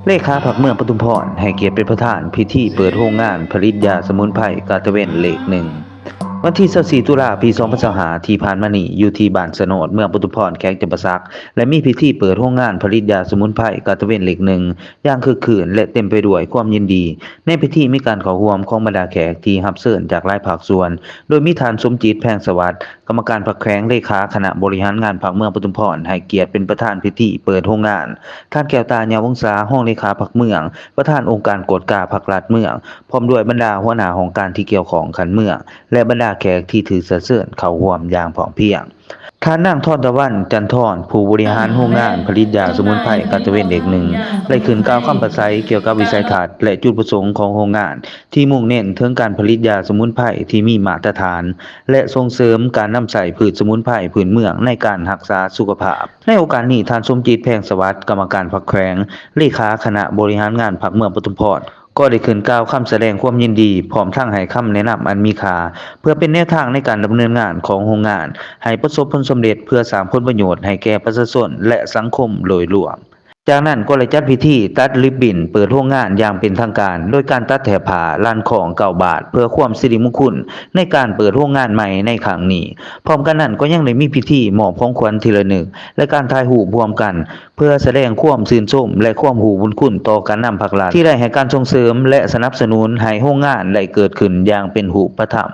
เลขาผักเมืองปทุมพรให้เกียรติเป็นประธานพิธีเปิดโรงงานผลิตยาสมุนไพรกาตะเวนเลขหนึ่งวันที่24ตุลาปี2025ที่ผ่านมานี้อยู่ที่บ้านสโนดเมืองปทุมพรแขวงจำปาสักและมีพิธีเปิดโรงงานผลิตยาสมุนไพรกาตะเวนเลขหนึ่งอย่างคึกคืนและเต็มไปด้วยความยินดีในพิธีมีการเข้าร่วมของบรรดาแขกที่รับเชิญจากหลายภาคส่วนโดยมีท่านสมจิตแพงสวัสดิ์กรรมการพรรคแขวงเลขาคณะบริหารงานพรรคเมืองปทุมพรให้เกียรติเป็นประธานพิธีเปิดโรงงานท่านแก้วตาญาวงศาห้องเลขาพรรคเมืองประธานองค์การกฎกาพรรคลาดเมืองพร้อมด้วยบรรดาหัวหน้าของการที่เกี่ยวข้องขันเมืองและบรรดาแขกที่ถือเสื้อเข้าร่วมอย่างพร้อมเพรียงท่านนางทอดตะวันจันทรผู้บริหารโรงงานผลิตยาสมุนไพรกาตะเวนเอกหนึ่งได้ขึ้นกล่าวคำปราศัยเกี่ยวกับวิสัยทัศน์และจุดประสงค์ของโรงงานที่มุ่งเน้นถึงการผลิตยาสมุนไพรที่มีมาตรฐานและส่งเสริมการนำใช้พืชสมุนไพรพื้นเมืองในการรักษาสุขภาพในโอกาสนี้ท่านสมจิตแพงสวัสดิ์กรรมการพรรคแขวงเลขาคณะบริหารงานพรรคเมืองปทุมพรก็ได้ขึ้นกล่าวคำแสดงความยินดีพร้อมทั้งให้คำแนะนำอันมีค่าเพื่อเป็นแนวทางในการดำเนินงานของโรงงานให้ประสบผลสำเร็จเพื่อสร้างผลประโยชน์ให้แก่ประชาชนและสังคมโดยรวมจากนั้นก็เลยจัดพิธีตัดริบบิ้นเปิดโรงงานอย่างเป็นทางการโดยการตัดแถบผ้าลานของ9 บาทเพื่อความสิริมงคลในการเปิดโรงงานใหม่ในครั้งนี้พร้อมกันนั้นก็ยังได้มีพิธีมอบของขวัญทีละหนึ่งและการถ่ายรูปร่วมกันเพื่อแสดงความชื่นชมและความรู้บุญคุณต่อการนำภาครัฐที่ได้ให้การส่งเสริมและสนับสนุนให้โรงงานได้เกิดขึ้นอย่างเป็นรูปธรรม